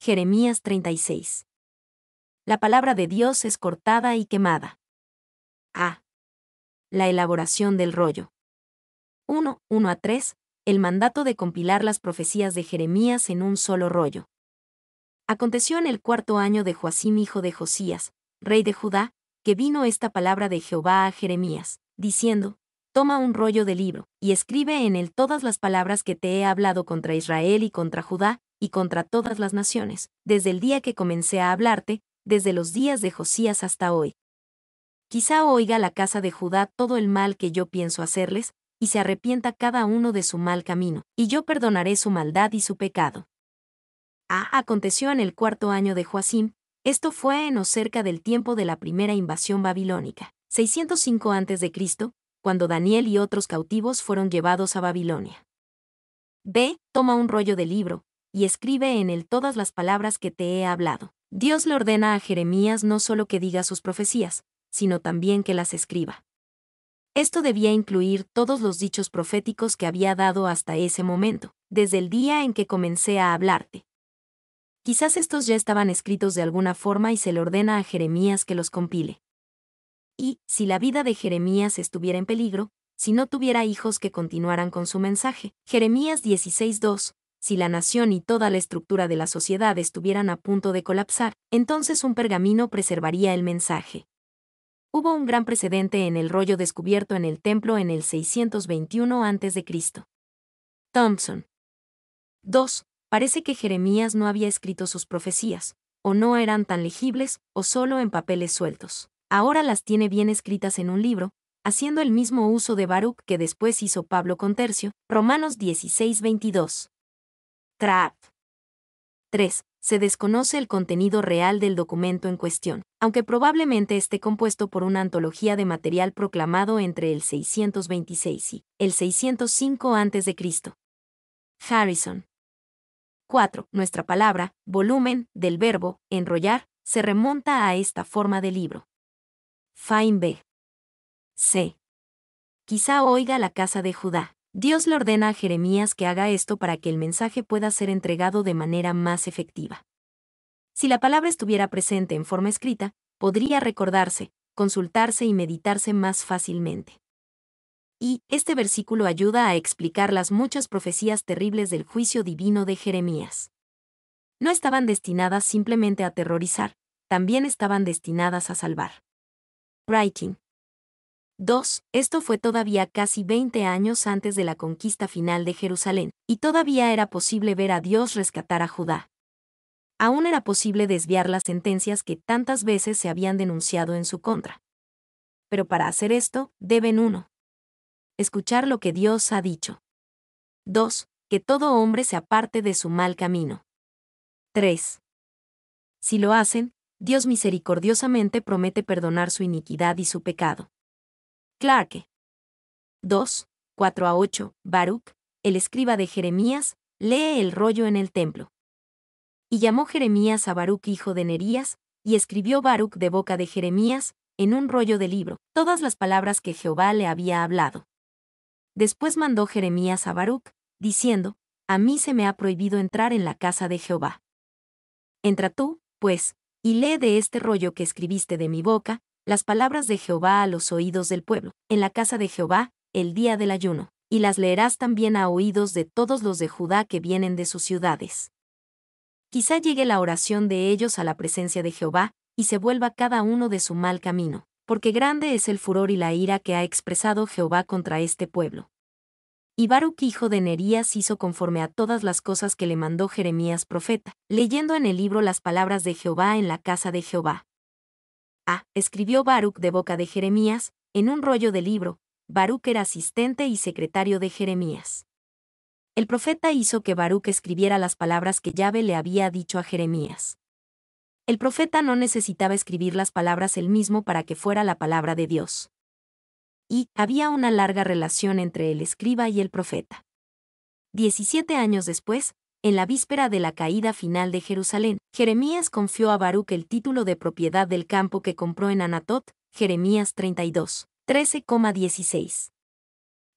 Jeremías 36. La palabra de Dios es cortada y quemada. A. La elaboración del rollo. 1:1-3. El mandato de compilar las profecías de Jeremías en un solo rollo. Aconteció en el 4.º año de Joacim hijo de Josías, rey de Judá, que vino esta palabra de Jehová a Jeremías, diciendo: Toma un rollo de libro, y escribe en él todas las palabras que te he hablado contra Israel y contra Judá, y contra todas las naciones, desde el día que comencé a hablarte, desde los días de Josías hasta hoy. Quizá oiga la casa de Judá todo el mal que yo pienso hacerles, y se arrepienta cada uno de su mal camino, y yo perdonaré su maldad y su pecado. Aconteció en el 4.º año de Joacim, esto fue en o cerca del tiempo de la primera invasión babilónica, 605 a.C., cuando Daniel y otros cautivos fueron llevados a Babilonia. B. Toma un rollo de libro, y escribe en él todas las palabras que te he hablado. Dios le ordena a Jeremías no solo que diga sus profecías, sino también que las escriba. Esto debía incluir todos los dichos proféticos que había dado hasta ese momento, desde el día en que comencé a hablarte. Quizás estos ya estaban escritos de alguna forma y se le ordena a Jeremías que los compile. Y, si la vida de Jeremías estuviera en peligro, si no tuviera hijos que continuaran con su mensaje, Jeremías 16:2, si la nación y toda la estructura de la sociedad estuvieran a punto de colapsar, entonces un pergamino preservaría el mensaje. Hubo un gran precedente en el rollo descubierto en el templo en el 621 a.C. Thompson. 2. Parece que Jeremías no había escrito sus profecías, o no eran tan legibles, o solo en papeles sueltos. Ahora las tiene bien escritas en un libro, haciendo el mismo uso de Baruch que después hizo Pablo con Tercio, Romanos 16:22. Trap. 3. Se desconoce el contenido real del documento en cuestión, aunque probablemente esté compuesto por una antología de material proclamado entre el 626 y el 605 a.C. Harrison. 4. Nuestra palabra, volumen, del verbo, enrollar, se remonta a esta forma de libro. Fine B. C. Quizá oiga la casa de Judá. Dios le ordena a Jeremías que haga esto para que el mensaje pueda ser entregado de manera más efectiva. Si la palabra estuviera presente en forma escrita, podría recordarse, consultarse y meditarse más fácilmente. Y este versículo ayuda a explicar las muchas profecías terribles del juicio divino de Jeremías. No estaban destinadas simplemente a aterrorizar, también estaban destinadas a salvar. Writing. 2. Esto fue todavía casi 20 años antes de la conquista final de Jerusalén, y todavía era posible ver a Dios rescatar a Judá. Aún era posible desviar las sentencias que tantas veces se habían denunciado en su contra. Pero para hacer esto, deben 1. Escuchar lo que Dios ha dicho. 2. Que todo hombre se aparte de su mal camino. 3. Si lo hacen, Dios misericordiosamente promete perdonar su iniquidad y su pecado. Clarke. 2, 4-8. Baruch, el escriba de Jeremías, lee el rollo en el templo. Y llamó Jeremías a Baruch hijo de Nerías, y escribió Baruch de boca de Jeremías, en un rollo de libro, todas las palabras que Jehová le había hablado. Después mandó Jeremías a Baruch, diciendo: A mí se me ha prohibido entrar en la casa de Jehová. Entra tú, pues, y lee de este rollo que escribiste de mi boca, las palabras de Jehová a los oídos del pueblo, en la casa de Jehová, el día del ayuno, y las leerás también a oídos de todos los de Judá que vienen de sus ciudades. Quizá llegue la oración de ellos a la presencia de Jehová, y se vuelva cada uno de su mal camino, porque grande es el furor y la ira que ha expresado Jehová contra este pueblo. Y Baruch hijo de Nerías hizo conforme a todas las cosas que le mandó Jeremías profeta, leyendo en el libro las palabras de Jehová en la casa de Jehová. Escribió Baruch de boca de Jeremías, en un rollo de libro. Baruch era asistente y secretario de Jeremías. El profeta hizo que Baruch escribiera las palabras que Yahvé le había dicho a Jeremías. El profeta no necesitaba escribir las palabras él mismo para que fuera la palabra de Dios. Y había una larga relación entre el escriba y el profeta. 17 años después, en la víspera de la caída final de Jerusalén, Jeremías confió a Baruch el título de propiedad del campo que compró en Anatot, Jeremías 32, 13,16.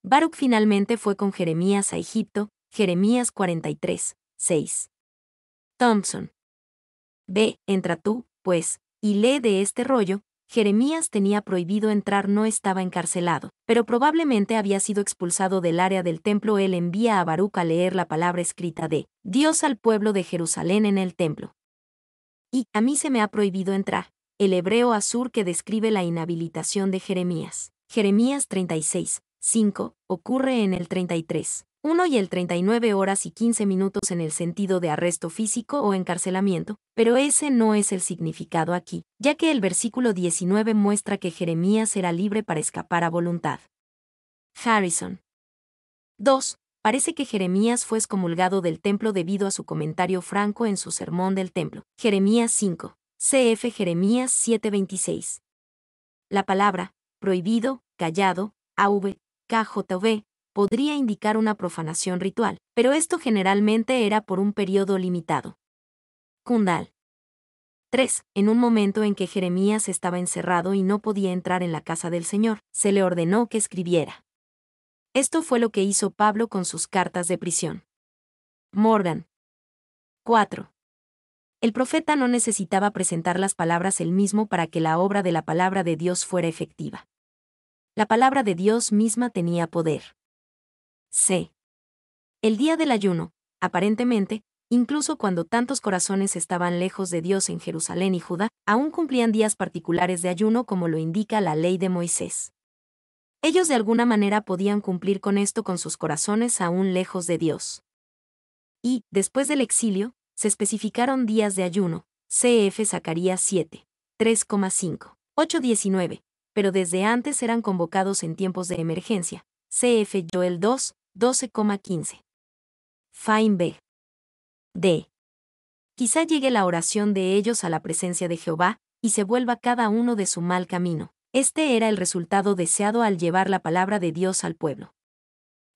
Baruch finalmente fue con Jeremías a Egipto, Jeremías 43, 6. Thompson. Ve, entra tú, pues, y lee de este rollo. Jeremías tenía prohibido entrar, no estaba encarcelado, pero probablemente había sido expulsado del área del templo. Él envía a Baruc a leer la palabra escrita de Dios al pueblo de Jerusalén en el templo. Y a mí se me ha prohibido entrar. El hebreo asur que describe la inhabilitación de Jeremías. Jeremías 36, 5, ocurre en el 33, 1 y el 39 horas y 15 minutos en el sentido de arresto físico o encarcelamiento, pero ese no es el significado aquí, ya que el versículo 19 muestra que Jeremías era libre para escapar a voluntad. Harrison. 2. Parece que Jeremías fue excomulgado del templo debido a su comentario franco en su sermón del templo. Jeremías 5. CF Jeremías 7:26. La palabra, prohibido, callado, AV, KJV, podría indicar una profanación ritual, pero esto generalmente era por un periodo limitado. Kundal. 3. En un momento en que Jeremías estaba encerrado y no podía entrar en la casa del Señor, se le ordenó que escribiera. Esto fue lo que hizo Pablo con sus cartas de prisión. Morgan. 4. El profeta no necesitaba presentar las palabras él mismo para que la obra de la palabra de Dios fuera efectiva. La palabra de Dios misma tenía poder. C. El día del ayuno, aparentemente, incluso cuando tantos corazones estaban lejos de Dios en Jerusalén y Judá, aún cumplían días particulares de ayuno como lo indica la ley de Moisés. Ellos de alguna manera podían cumplir con esto con sus corazones aún lejos de Dios. Y, después del exilio, se especificaron días de ayuno, cf. Zacarías 7, 3,5, 8:19, pero desde antes eran convocados en tiempos de emergencia, cf. Joel 2, 12,15. Fine B. D. Quizá llegue la oración de ellos a la presencia de Jehová, y se vuelva cada uno de su mal camino. Este era el resultado deseado al llevar la palabra de Dios al pueblo.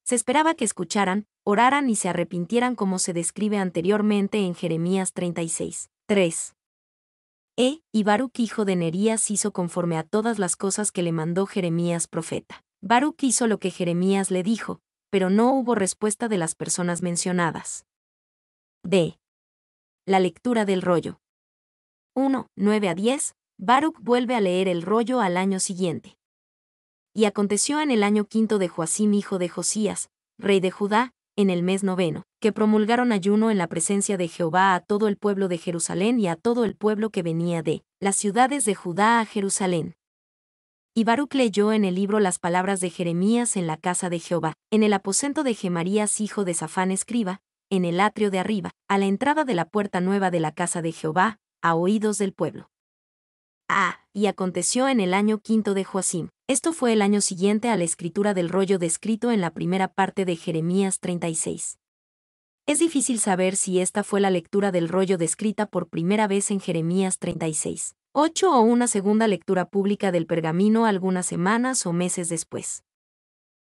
Se esperaba que escucharan, oraran y se arrepintieran como se describe anteriormente en Jeremías 36, 3. Y Baruc hijo de Nerías hizo conforme a todas las cosas que le mandó Jeremías profeta. Baruc hizo lo que Jeremías le dijo, pero no hubo respuesta de las personas mencionadas. D. La lectura del rollo. 1, 9-10. Baruc vuelve a leer el rollo al año siguiente. Y aconteció en el año quinto de Joacim hijo de Josías, rey de Judá, en el mes noveno, que promulgaron ayuno en la presencia de Jehová a todo el pueblo de Jerusalén y a todo el pueblo que venía de las ciudades de Judá a Jerusalén. Y Baruc leyó en el libro las palabras de Jeremías en la casa de Jehová, en el aposento de Gemarías hijo de Safán escriba, en el atrio de arriba, a la entrada de la puerta nueva de la casa de Jehová, a oídos del pueblo. Y aconteció en el año quinto de Joacim. Esto fue el año siguiente a la escritura del rollo descrito en la primera parte de Jeremías 36. Es difícil saber si esta fue la lectura del rollo descrita por primera vez en Jeremías 36, 8 o una segunda lectura pública del pergamino algunas semanas o meses después.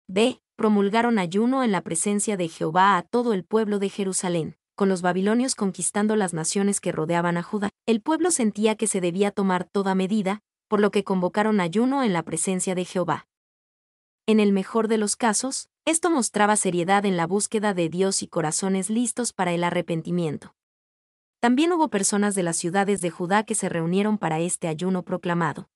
B. Promulgaron ayuno en la presencia de Jehová a todo el pueblo de Jerusalén. Con los babilonios conquistando las naciones que rodeaban a Judá, el pueblo sentía que se debía tomar toda medida, por lo que convocaron ayuno en la presencia de Jehová. En el mejor de los casos, esto mostraba seriedad en la búsqueda de Dios y corazones listos para el arrepentimiento. También hubo personas de las ciudades de Judá que se reunieron para este ayuno proclamado.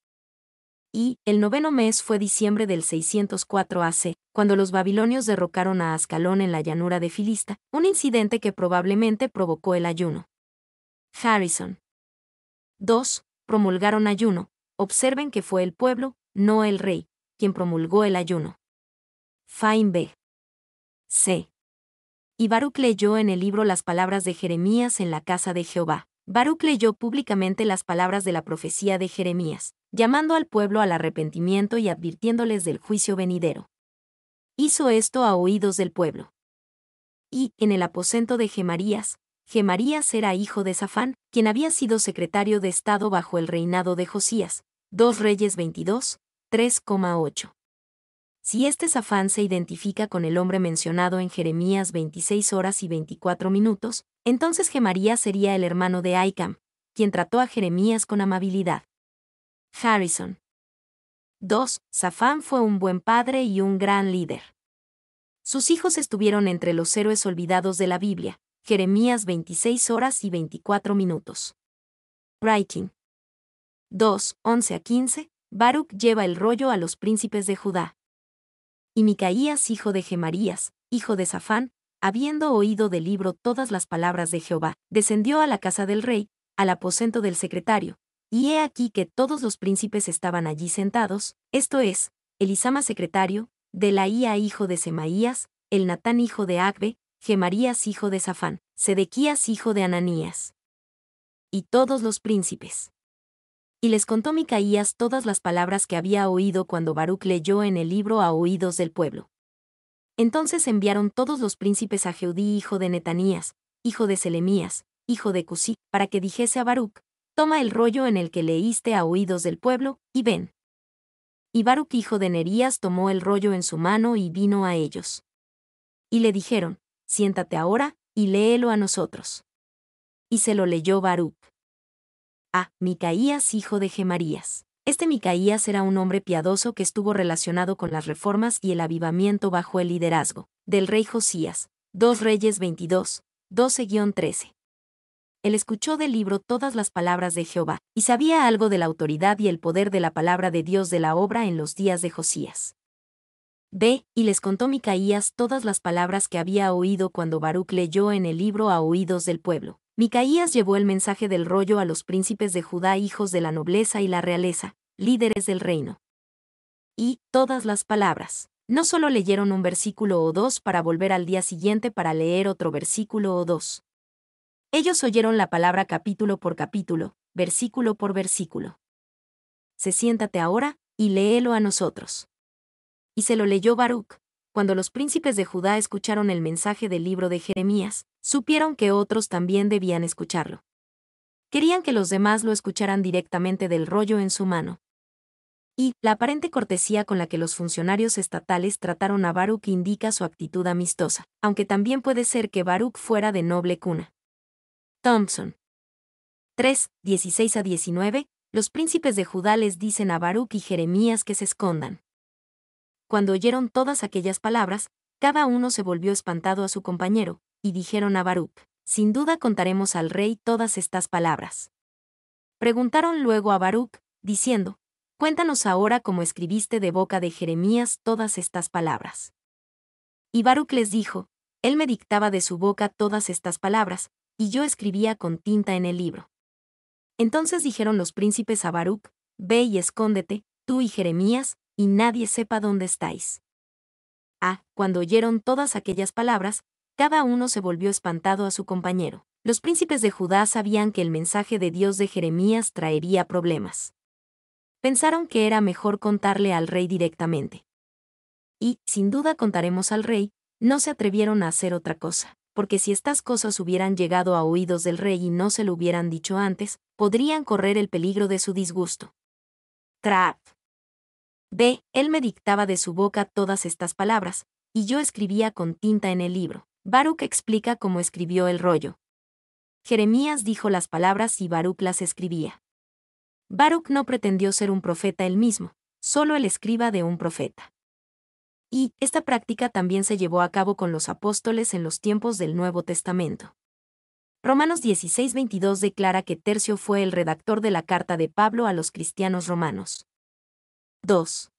Y el noveno mes fue diciembre del 604 AC, cuando los babilonios derrocaron a Ascalón en la llanura de Filista, un incidente que probablemente provocó el ayuno. Harrison. 2. Promulgaron ayuno. Observen que fue el pueblo, no el rey, quien promulgó el ayuno. Fine B. C. Y Baruc leyó en el libro las palabras de Jeremías en la casa de Jehová. Baruc leyó públicamente las palabras de la profecía de Jeremías, llamando al pueblo al arrepentimiento y advirtiéndoles del juicio venidero. Hizo esto a oídos del pueblo. Y, en el aposento de Gemarías, Gemarías era hijo de Safán, quien había sido secretario de Estado bajo el reinado de Josías, 2 Reyes 22, 3,8. Si este Safán se identifica con el hombre mencionado en Jeremías 26 horas y 24 minutos, entonces Gemarías sería el hermano de Ahicam, quien trató a Jeremías con amabilidad. Harrison. 2. Safán fue un buen padre y un gran líder. Sus hijos estuvieron entre los héroes olvidados de la Biblia, Jeremías 26 horas y 24 minutos. Writing. 2, 11 a 15, Baruc lleva el rollo a los príncipes de Judá. Y Micaías, hijo de Gemarías, hijo de Safán, habiendo oído del libro todas las palabras de Jehová, descendió a la casa del rey, al aposento del secretario, y he aquí que todos los príncipes estaban allí sentados, esto es, Elisama secretario, Delaía hijo de Semaías, Elnatán hijo de Agbe, Gemarías hijo de Safán, Sedequías hijo de Ananías. Y todos los príncipes. Y les contó Micaías todas las palabras que había oído cuando Baruc leyó en el libro a oídos del pueblo. Entonces enviaron todos los príncipes a Jeudí hijo de Netanías, hijo de Selemías, hijo de Cusí, para que dijese a Baruc: toma el rollo en el que leíste a oídos del pueblo, y ven. Y Baruc hijo de Nerías tomó el rollo en su mano y vino a ellos. Y le dijeron: siéntate ahora, y léelo a nosotros. Y se lo leyó Baruc. A Micaías hijo de Gemarías. Este Micaías era un hombre piadoso que estuvo relacionado con las reformas y el avivamiento bajo el liderazgo del rey Josías. 2 Reyes 22, 12-13. Él escuchó del libro todas las palabras de Jehová, y sabía algo de la autoridad y el poder de la palabra de Dios de la obra en los días de Josías. B. Y les contó Micaías todas las palabras que había oído cuando Baruc leyó en el libro a oídos del pueblo. Micaías llevó el mensaje del rollo a los príncipes de Judá, hijos de la nobleza y la realeza, líderes del reino. Y todas las palabras. No solo leyeron un versículo o dos para volver al día siguiente para leer otro versículo o dos. Ellos oyeron la palabra capítulo por capítulo, versículo por versículo. Siéntate ahora, y léelo a nosotros. Y se lo leyó Baruc. Cuando los príncipes de Judá escucharon el mensaje del libro de Jeremías, supieron que otros también debían escucharlo. Querían que los demás lo escucharan directamente del rollo en su mano. Y la aparente cortesía con la que los funcionarios estatales trataron a Baruc indica su actitud amistosa, aunque también puede ser que Baruc fuera de noble cuna. Thompson. 3, 16-19, los príncipes de Judá les dicen a Baruc y Jeremías que se escondan. Cuando oyeron todas aquellas palabras, cada uno se volvió espantado a su compañero, y dijeron a Baruc: sin duda contaremos al rey todas estas palabras. Preguntaron luego a Baruc, diciendo: cuéntanos ahora cómo escribiste de boca de Jeremías todas estas palabras. Y Baruc les dijo: él me dictaba de su boca todas estas palabras, y yo escribía con tinta en el libro. Entonces dijeron los príncipes a Baruc: ve y escóndete, tú y Jeremías, y nadie sepa dónde estáis. Cuando oyeron todas aquellas palabras, cada uno se volvió espantado a su compañero. Los príncipes de Judá sabían que el mensaje de Dios de Jeremías traería problemas. Pensaron que era mejor contarle al rey directamente. Y, sin duda contaremos al rey, no se atrevieron a hacer otra cosa, porque si estas cosas hubieran llegado a oídos del rey y no se lo hubieran dicho antes, podrían correr el peligro de su disgusto. Trap. B. Él me dictaba de su boca todas estas palabras, y yo escribía con tinta en el libro. Baruc explica cómo escribió el rollo. Jeremías dijo las palabras y Baruc las escribía. Baruc no pretendió ser un profeta él mismo, solo el escriba de un profeta. Y esta práctica también se llevó a cabo con los apóstoles en los tiempos del Nuevo Testamento. Romanos 16:22 declara que Tercio fue el redactor de la carta de Pablo a los cristianos romanos. 2.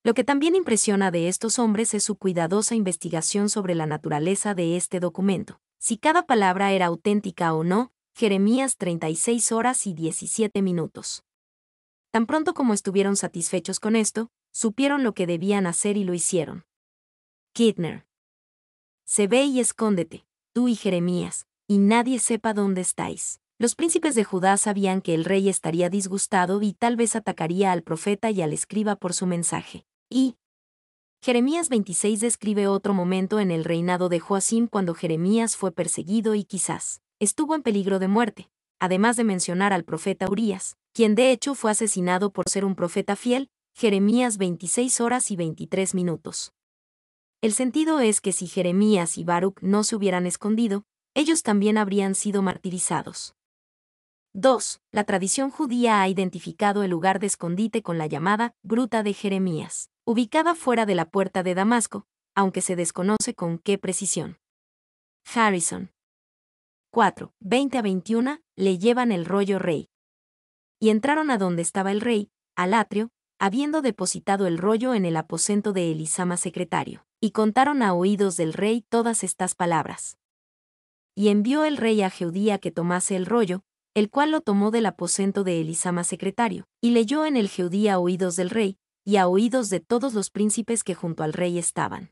Lo que también impresiona de estos hombres es su cuidadosa investigación sobre la naturaleza de este documento, si cada palabra era auténtica o no. Jeremías 36 horas y 17 minutos. Tan pronto como estuvieron satisfechos con esto, supieron lo que debían hacer y lo hicieron. Kidner. Se ve y escóndete, tú y Jeremías, y nadie sepa dónde estáis. Los príncipes de Judá sabían que el rey estaría disgustado y tal vez atacaría al profeta y al escriba por su mensaje. Y Jeremías 26 describe otro momento en el reinado de Joacim cuando Jeremías fue perseguido y quizás estuvo en peligro de muerte, además de mencionar al profeta Urías, quien de hecho fue asesinado por ser un profeta fiel. Jeremías 26 horas y 23 minutos. El sentido es que si Jeremías y Baruc no se hubieran escondido, ellos también habrían sido martirizados. 2. La tradición judía ha identificado el lugar de escondite con la llamada Gruta de Jeremías, ubicada fuera de la puerta de Damasco, aunque se desconoce con qué precisión. Harrison. 4. 20-21, le llevan el rollo rey. y entraron a donde estaba el rey, al atrio, habiendo depositado el rollo en el aposento de Elisama secretario, y contaron a oídos del rey todas estas palabras. Y envió el rey a Jehudí a que tomase el rollo, el cual lo tomó del aposento de Elisama secretario, y leyó en el Jehudí a oídos del rey, y a oídos de todos los príncipes que junto al rey estaban.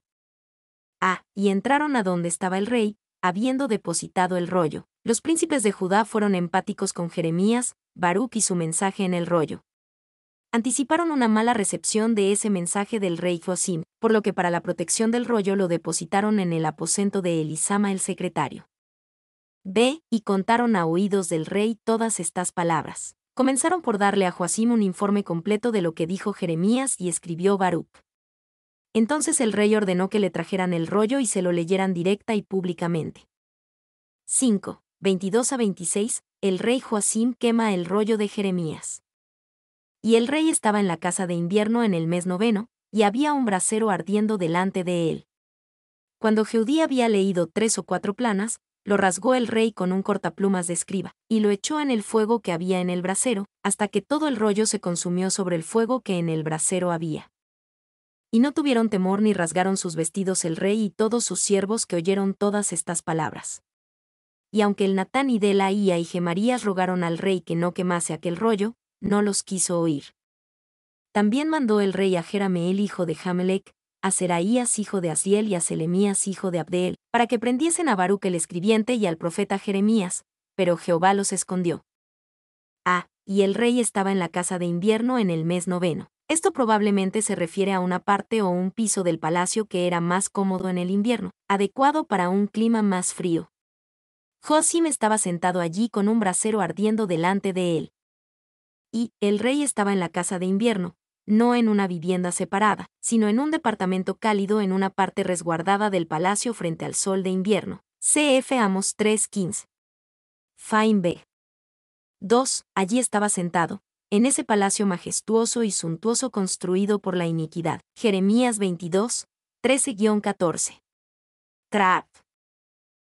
Y entraron a donde estaba el rey, habiendo depositado el rollo. Los príncipes de Judá fueron empáticos con Jeremías, Baruc y su mensaje en el rollo. Anticiparon una mala recepción de ese mensaje del rey Joacim, por lo que para la protección del rollo lo depositaron en el aposento de Elisama el secretario. Y contaron a oídos del rey todas estas palabras. Comenzaron por darle a Joacim un informe completo de lo que dijo Jeremías y escribió Baruc. Entonces el rey ordenó que le trajeran el rollo y se lo leyeran directa y públicamente. 5. 22-26, el rey Joacim quema el rollo de Jeremías. Y el rey estaba en la casa de invierno en el mes 9, y había un brasero ardiendo delante de él. Cuando Jehudí había leído 3 o 4 planas, lo rasgó el rey con un cortaplumas de escriba, y lo echó en el fuego que había en el brasero, hasta que todo el rollo se consumió sobre el fuego que en el brasero había. Y no tuvieron temor ni rasgaron sus vestidos el rey y todos sus siervos que oyeron todas estas palabras. Y aunque el Natán y Delaía y Gemarías rogaron al rey que no quemase aquel rollo, no los quiso oír. También mandó el rey a Jerameel hijo de Jamelec, a Seraías hijo de Asiel y a Selemías hijo de Abdeel, para que prendiesen a Baruc el escribiente y al profeta Jeremías, pero Jehová los escondió. Y el rey estaba en la casa de invierno en el mes 9. Esto probablemente se refiere a una parte o un piso del palacio que era más cómodo en el invierno, adecuado para un clima más frío. Joacim estaba sentado allí con un brasero ardiendo delante de él. Y el rey estaba en la casa de invierno, no en una vivienda separada, sino en un departamento cálido en una parte resguardada del palacio frente al sol de invierno. Cf. Amos 3:15. Fain B. 2. Allí estaba sentado, en ese palacio majestuoso y suntuoso construido por la iniquidad. Jeremías 22, 13-14. Trap.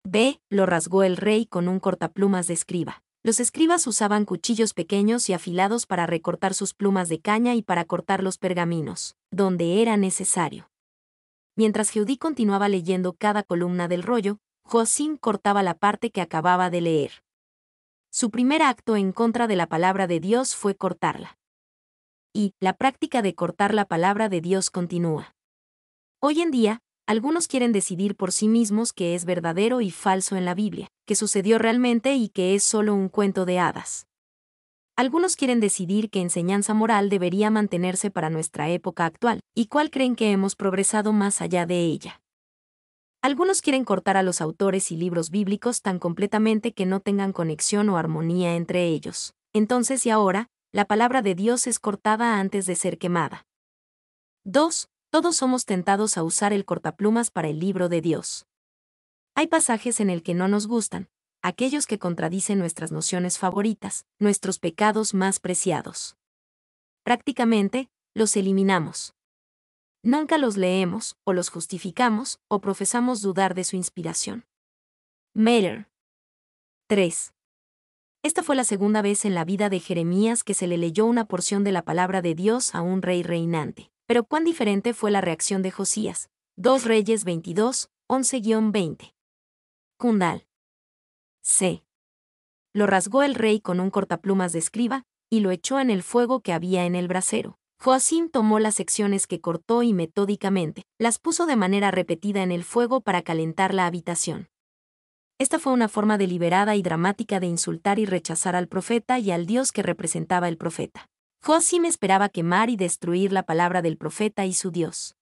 B. Lo rasgó el rey con un cortaplumas de escriba. Los escribas usaban cuchillos pequeños y afilados para recortar sus plumas de caña y para cortar los pergaminos, donde era necesario. Mientras Jehudí continuaba leyendo cada columna del rollo, Joacim cortaba la parte que acababa de leer. Su primer acto en contra de la palabra de Dios fue cortarla. Y la práctica de cortar la palabra de Dios continúa. Hoy en día, algunos quieren decidir por sí mismos qué es verdadero y falso en la Biblia, qué sucedió realmente y qué es solo un cuento de hadas. Algunos quieren decidir qué enseñanza moral debería mantenerse para nuestra época actual, y cuál creen que hemos progresado más allá de ella. Algunos quieren cortar a los autores y libros bíblicos tan completamente que no tengan conexión o armonía entre ellos. Entonces y ahora, la palabra de Dios es cortada antes de ser quemada. 2. Todos somos tentados a usar el cortaplumas para el libro de Dios. Hay pasajes en el que no nos gustan, aquellos que contradicen nuestras nociones favoritas, nuestros pecados más preciados. Prácticamente, los eliminamos. Nunca los leemos, o los justificamos, o profesamos dudar de su inspiración. Meyer. 3. Esta fue la segunda vez en la vida de Jeremías que se le leyó una porción de la palabra de Dios a un rey reinante. Pero cuán diferente fue la reacción de Josías. 2 Reyes 22, 11-20. Kundal. C. Lo rasgó el rey con un cortaplumas de escriba, y lo echó en el fuego que había en el brasero. Joacim tomó las secciones que cortó y metódicamente las puso de manera repetida en el fuego para calentar la habitación. Esta fue una forma deliberada y dramática de insultar y rechazar al profeta y al Dios que representaba el profeta. Joacim esperaba quemar y destruir la palabra del profeta y su Dios.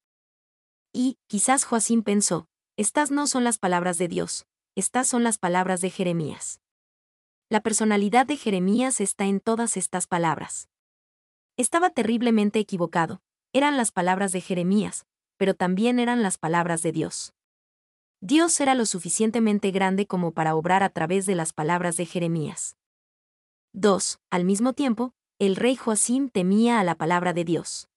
Y, quizás Joacim pensó, estas no son las palabras de Dios, estas son las palabras de Jeremías. La personalidad de Jeremías está en todas estas palabras. Estaba terriblemente equivocado, eran las palabras de Jeremías, pero también eran las palabras de Dios. Dios era lo suficientemente grande como para obrar a través de las palabras de Jeremías. 2. Al mismo tiempo, el rey Joacim temía a la palabra de Dios.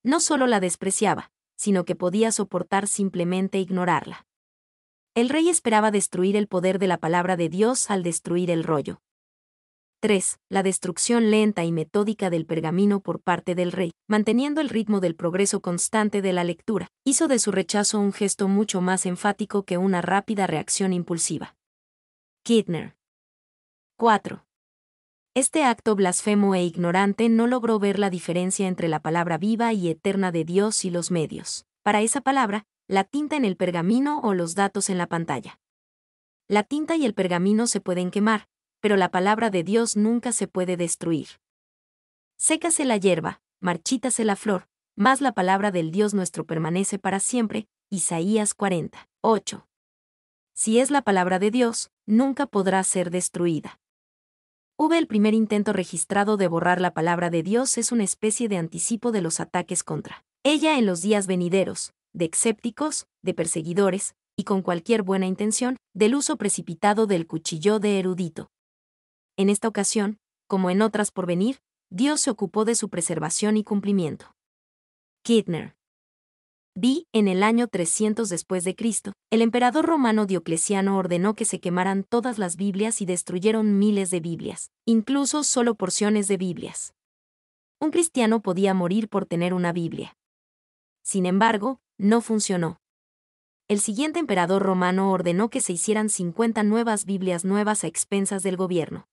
No solo la despreciaba, sino que podía soportar simplemente ignorarla. El rey esperaba destruir el poder de la palabra de Dios al destruir el rollo. 3. La destrucción lenta y metódica del pergamino por parte del rey, manteniendo el ritmo del progreso constante de la lectura, hizo de su rechazo un gesto mucho más enfático que una rápida reacción impulsiva. Kidner. 4. Este acto blasfemo e ignorante no logró ver la diferencia entre la palabra viva y eterna de Dios y los medios. Para esa palabra, la tinta en el pergamino o los datos en la pantalla. La tinta y el pergamino se pueden quemar, pero la palabra de Dios nunca se puede destruir. Sécase la hierba, marchítase la flor, mas la palabra del Dios nuestro permanece para siempre. Isaías 40, 8. Si es la palabra de Dios, nunca podrá ser destruida. El primer intento registrado de borrar la palabra de Dios es una especie de anticipo de los ataques contra ella en los días venideros, de escépticos, de perseguidores, y con cualquier buena intención, del uso precipitado del cuchillo de erudito. En esta ocasión, como en otras por venir, Dios se ocupó de su preservación y cumplimiento. Kidner. En el año 300 después de Cristo, el emperador romano Diocleciano ordenó que se quemaran todas las Biblias y destruyeron miles de Biblias, incluso solo porciones de Biblias. Un cristiano podía morir por tener una Biblia. Sin embargo, no funcionó. El siguiente emperador romano ordenó que se hicieran 50 nuevas Biblias nuevas a expensas del gobierno.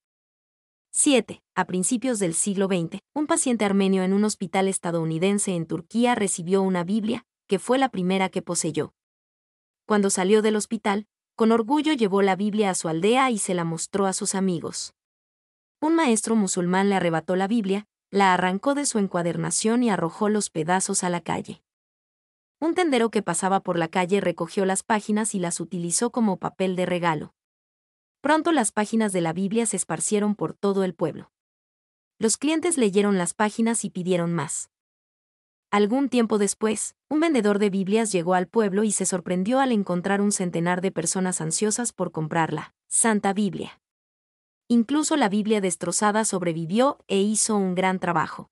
7. A principios del siglo XX, un paciente armenio en un hospital estadounidense en Turquía recibió una Biblia, que fue la primera que poseyó. Cuando salió del hospital, con orgullo llevó la Biblia a su aldea y se la mostró a sus amigos. Un maestro musulmán le arrebató la Biblia, la arrancó de su encuadernación y arrojó los pedazos a la calle. Un tendero que pasaba por la calle recogió las páginas y las utilizó como papel de regalo. Pronto las páginas de la Biblia se esparcieron por todo el pueblo. Los clientes leyeron las páginas y pidieron más. Algún tiempo después, un vendedor de Biblias llegó al pueblo y se sorprendió al encontrar un centenar de personas ansiosas por comprar la Santa Biblia. Incluso la Biblia destrozada sobrevivió e hizo un gran trabajo.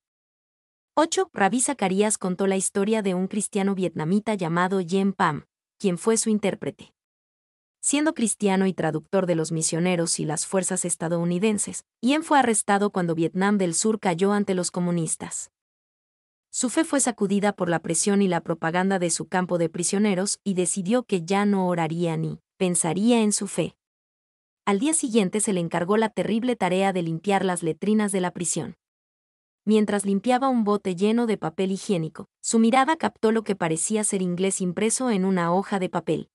8. Rabí Zacarías contó la historia de un cristiano vietnamita llamado Yen Pham, quien fue su intérprete. Siendo cristiano y traductor de los misioneros y las fuerzas estadounidenses, Yen fue arrestado cuando Vietnam del Sur cayó ante los comunistas. Su fe fue sacudida por la presión y la propaganda de su campo de prisioneros y decidió que ya no oraría ni pensaría en su fe. Al día siguiente se le encargó la terrible tarea de limpiar las letrinas de la prisión. Mientras limpiaba un bote lleno de papel higiénico, su mirada captó lo que parecía ser inglés impreso en una hoja de papel.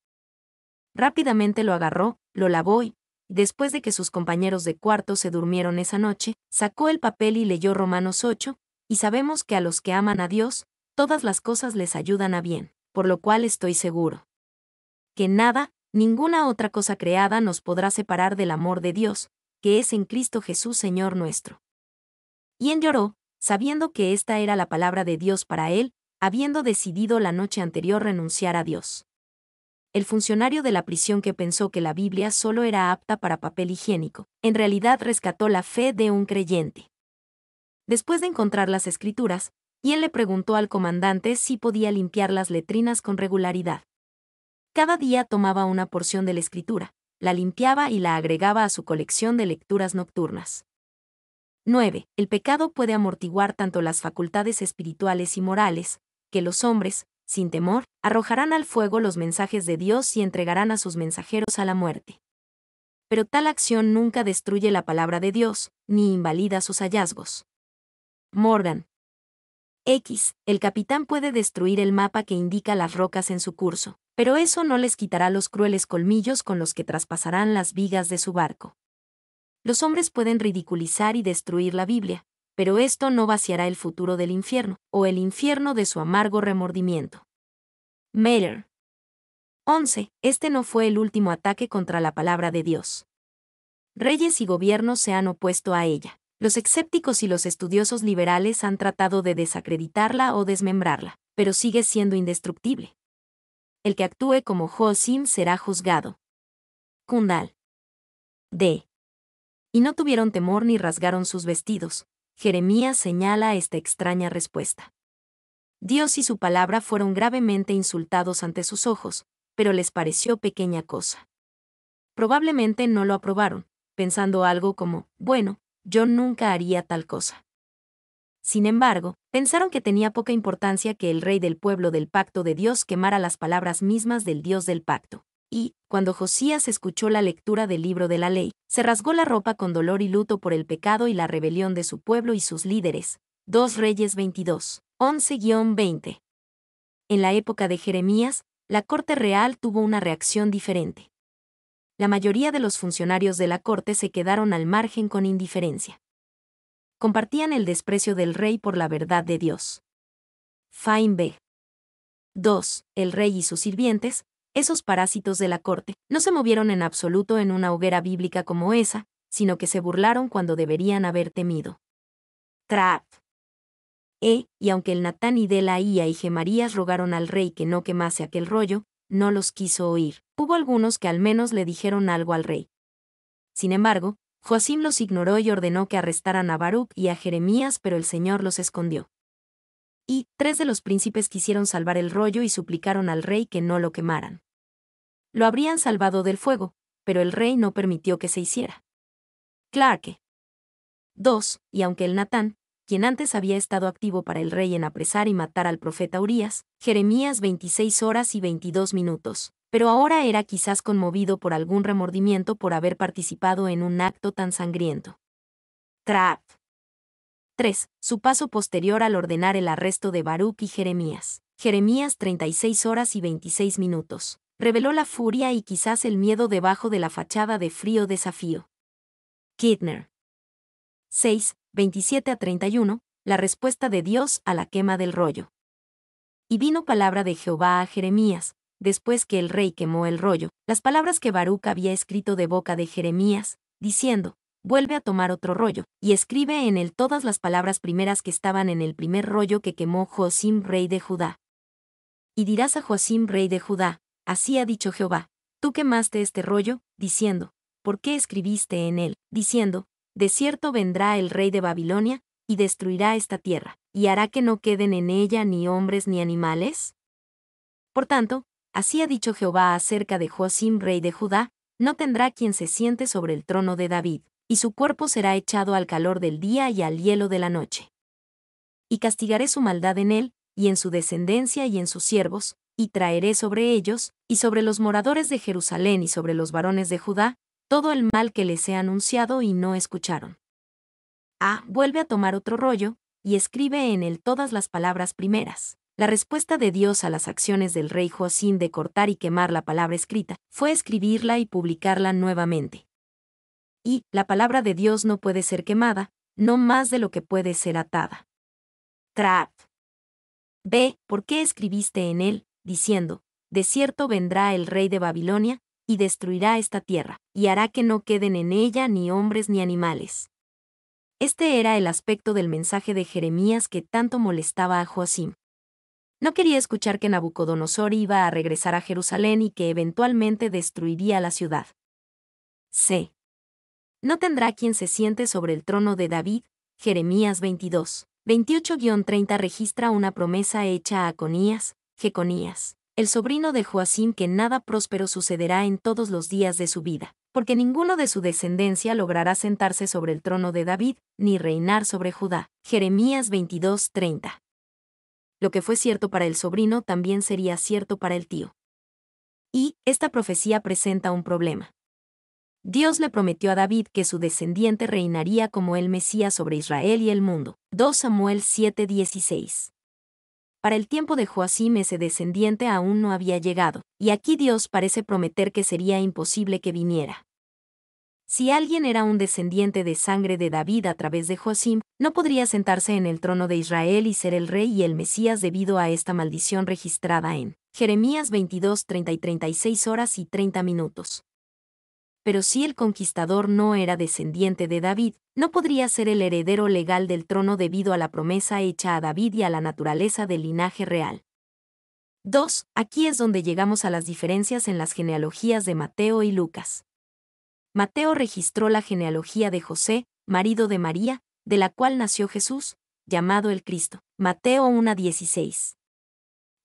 Rápidamente lo agarró, lo lavó y, después de que sus compañeros de cuarto se durmieron esa noche, sacó el papel y leyó Romanos 8, y sabemos que a los que aman a Dios, todas las cosas les ayudan a bien, por lo cual estoy seguro que nada, ninguna otra cosa creada nos podrá separar del amor de Dios, que es en Cristo Jesús Señor nuestro. Yen lloró, sabiendo que esta era la palabra de Dios para él, habiendo decidido la noche anterior renunciar a Dios. El funcionario de la prisión que pensó que la Biblia solo era apta para papel higiénico, en realidad rescató la fe de un creyente. Después de encontrar las escrituras, Yen le preguntó al comandante si podía limpiar las letrinas con regularidad. Cada día tomaba una porción de la escritura, la limpiaba y la agregaba a su colección de lecturas nocturnas. 9. El pecado puede amortiguar tanto las facultades espirituales y morales, que los hombres, sin temor, arrojarán al fuego los mensajes de Dios y entregarán a sus mensajeros a la muerte. Pero tal acción nunca destruye la palabra de Dios, ni invalida sus hallazgos. Morgan. El capitán puede destruir el mapa que indica las rocas en su curso, pero eso no les quitará los crueles colmillos con los que traspasarán las vigas de su barco. Los hombres pueden ridiculizar y destruir la Biblia, pero esto no vaciará el futuro del infierno, o el infierno de su amargo remordimiento. Mailer. 11. Este no fue el último ataque contra la palabra de Dios. Reyes y gobiernos se han opuesto a ella. Los escépticos y los estudiosos liberales han tratado de desacreditarla o desmembrarla, pero sigue siendo indestructible. El que actúe como Josim será juzgado. Kundal. D. Y no tuvieron temor ni rasgaron sus vestidos. Jeremías señala esta extraña respuesta. Dios y su palabra fueron gravemente insultados ante sus ojos, pero les pareció pequeña cosa. Probablemente no lo aprobaron, pensando algo como, bueno, yo nunca haría tal cosa. Sin embargo, pensaron que tenía poca importancia que el rey del pueblo del pacto de Dios quemara las palabras mismas del Dios del pacto. Y, cuando Josías escuchó la lectura del libro de la ley, se rasgó la ropa con dolor y luto por el pecado y la rebelión de su pueblo y sus líderes. 2 Reyes 22, 11-20. En la época de Jeremías, la corte real tuvo una reacción diferente. La mayoría de los funcionarios de la corte se quedaron al margen con indiferencia. Compartían el desprecio del rey por la verdad de Dios. Fain B. 2. El rey y sus sirvientes, esos parásitos de la corte, no se movieron en absoluto en una hoguera bíblica como esa, sino que se burlaron cuando deberían haber temido. Trap. Y aunque el Natán y Delaía y Gemarías rogaron al rey que no quemase aquel rollo, no los quiso oír. Hubo algunos que al menos le dijeron algo al rey. Sin embargo, Joacim los ignoró y ordenó que arrestaran a Baruc y a Jeremías, pero el Señor los escondió. Y 3 de los príncipes quisieron salvar el rollo y suplicaron al rey que no lo quemaran. Lo habrían salvado del fuego, pero el rey no permitió que se hiciera. Clarke. 2. Y aunque el Natán, quien antes había estado activo para el rey en apresar y matar al profeta Urías, Jeremías 26 horas y 22 minutos, pero ahora era quizás conmovido por algún remordimiento por haber participado en un acto tan sangriento. Trap. 3. Su paso posterior al ordenar el arresto de Baruc y Jeremías. Jeremías 36 horas y 26 minutos. Reveló la furia y quizás el miedo debajo de la fachada de frío desafío. Kidner. 6. 27-31. La respuesta de Dios a la quema del rollo. Y vino palabra de Jehová a Jeremías, después que el rey quemó el rollo, las palabras que Baruc había escrito de boca de Jeremías, diciendo: vuelve a tomar otro rollo, y escribe en él todas las palabras primeras que estaban en el primer rollo que quemó Joacim rey de Judá. Y dirás a Joacim rey de Judá: así ha dicho Jehová, tú quemaste este rollo, diciendo: ¿por qué escribiste en él? Diciendo: de cierto vendrá el rey de Babilonia, y destruirá esta tierra, y hará que no queden en ella ni hombres ni animales. Por tanto, así ha dicho Jehová acerca de Joacim rey de Judá: no tendrá quien se siente sobre el trono de David, y su cuerpo será echado al calor del día y al hielo de la noche. Y castigaré su maldad en él, y en su descendencia y en sus siervos, y traeré sobre ellos, y sobre los moradores de Jerusalén y sobre los varones de Judá, todo el mal que les he anunciado y no escucharon. Vuelve a tomar otro rollo, y escribe en él todas las palabras primeras. La respuesta de Dios a las acciones del rey Joacim de cortar y quemar la palabra escrita fue escribirla y publicarla nuevamente. Y la palabra de Dios no puede ser quemada, no más de lo que puede ser atada. Trap. B. ¿Por qué escribiste en él, diciendo: de cierto vendrá el rey de Babilonia, y destruirá esta tierra, y hará que no queden en ella ni hombres ni animales? Este era el aspecto del mensaje de Jeremías que tanto molestaba a Joacim. No quería escuchar que Nabucodonosor iba a regresar a Jerusalén y que eventualmente destruiría la ciudad. C. No tendrá quien se siente sobre el trono de David. Jeremías 22, 28-30 registra una promesa hecha a Jeconías, el sobrino de Joacim, que nada próspero sucederá en todos los días de su vida, porque ninguno de su descendencia logrará sentarse sobre el trono de David, ni reinar sobre Judá. Jeremías 22:30. Lo que fue cierto para el sobrino también sería cierto para el tío. Y esta profecía presenta un problema. Dios le prometió a David que su descendiente reinaría como el Mesías sobre Israel y el mundo. 2 Samuel 7:16. Para el tiempo de Joacim ese descendiente aún no había llegado, y aquí Dios parece prometer que sería imposible que viniera. Si alguien era un descendiente de sangre de David a través de Joacim, no podría sentarse en el trono de Israel y ser el rey y el Mesías debido a esta maldición registrada en Jeremías 22:30 y 36 horas y 30 minutos. Pero si el conquistador no era descendiente de David, no podría ser el heredero legal del trono debido a la promesa hecha a David y a la naturaleza del linaje real. 2. Aquí es donde llegamos a las diferencias en las genealogías de Mateo y Lucas. Mateo registró la genealogía de José, marido de María, de la cual nació Jesús, llamado el Cristo. Mateo 1:16.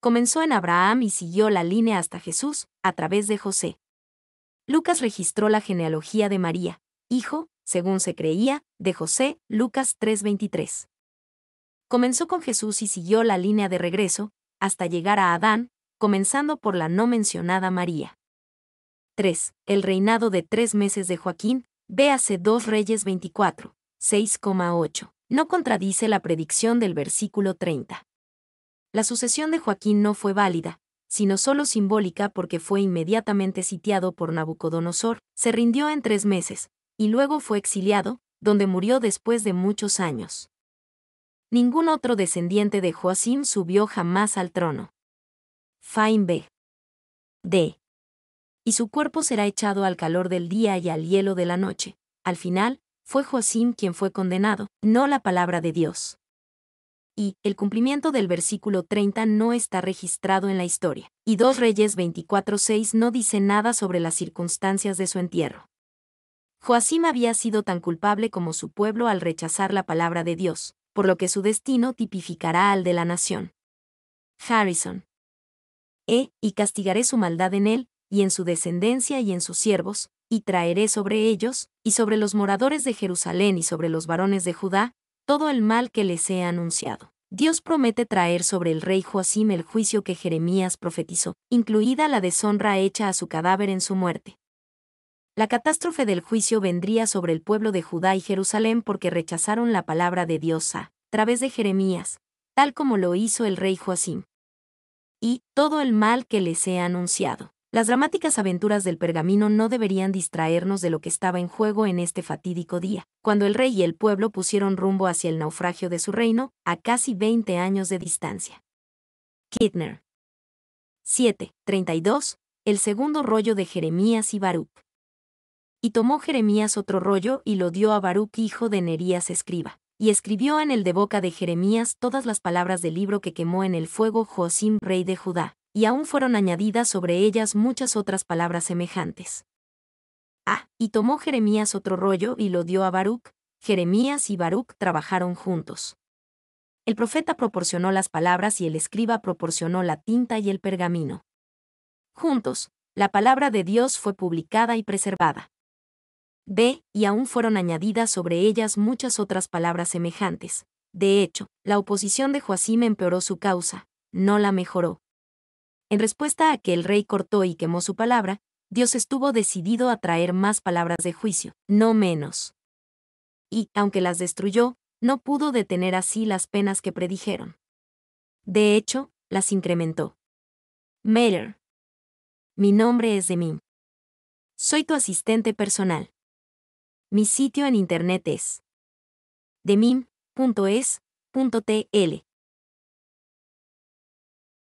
Comenzó en Abraham y siguió la línea hasta Jesús, a través de José. Lucas registró la genealogía de María, hijo, según se creía, de José, Lucas 3:23. Comenzó con Jesús y siguió la línea de regreso, hasta llegar a Adán, comenzando por la no mencionada María. 3. El reinado de 3 meses de Joaquín, véase 2 Reyes 24, 6,8. No contradice la predicción del versículo 30. La sucesión de Joaquín no fue válida, sino solo simbólica porque fue inmediatamente sitiado por Nabucodonosor, se rindió en 3 meses, y luego fue exiliado, donde murió después de muchos años. Ningún otro descendiente de Joacim subió jamás al trono. Faim B. D. Y su cuerpo será echado al calor del día y al hielo de la noche. Al final, fue Joacim quien fue condenado, no la palabra de Dios. Y el cumplimiento del versículo 30 no está registrado en la historia. Y 2 Reyes 24:6 no dice nada sobre las circunstancias de su entierro. Joacim había sido tan culpable como su pueblo al rechazar la palabra de Dios, por lo que su destino tipificará al de la nación. Harrison. Y castigaré su maldad en él, y en su descendencia y en sus siervos, y traeré sobre ellos, y sobre los moradores de Jerusalén y sobre los varones de Judá, todo el mal que les he anunciado. Dios promete traer sobre el rey Joacim el juicio que Jeremías profetizó, incluida la deshonra hecha a su cadáver en su muerte. La catástrofe del juicio vendría sobre el pueblo de Judá y Jerusalén porque rechazaron la palabra de Dios a través de Jeremías, tal como lo hizo el rey Joacim. Y todo el mal que les he anunciado. Las dramáticas aventuras del pergamino no deberían distraernos de lo que estaba en juego en este fatídico día, cuando el rey y el pueblo pusieron rumbo hacia el naufragio de su reino, a casi 20 años de distancia. Kittner. 7:32. El segundo rollo de Jeremías y Baruc. Y tomó Jeremías otro rollo y lo dio a Baruc hijo de Nerías escriba, y escribió en el de boca de Jeremías todas las palabras del libro que quemó en el fuego Joacim rey de Judá, y aún fueron añadidas sobre ellas muchas otras palabras semejantes. Y tomó Jeremías otro rollo y lo dio a Baruc. Jeremías y Baruc trabajaron juntos. El profeta proporcionó las palabras y el escriba proporcionó la tinta y el pergamino. Juntos, la palabra de Dios fue publicada y preservada. Y aún fueron añadidas sobre ellas muchas otras palabras semejantes. De hecho, la oposición de Joacim empeoró su causa, no la mejoró. En respuesta a que el rey cortó y quemó su palabra, Dios estuvo decidido a traer más palabras de juicio, no menos. Y, aunque las destruyó, no pudo detener así las penas que predijeron. De hecho, las incrementó. Meyer. Mi nombre es Demim. Soy tu asistente personal. Mi sitio en internet es demim.es.tl.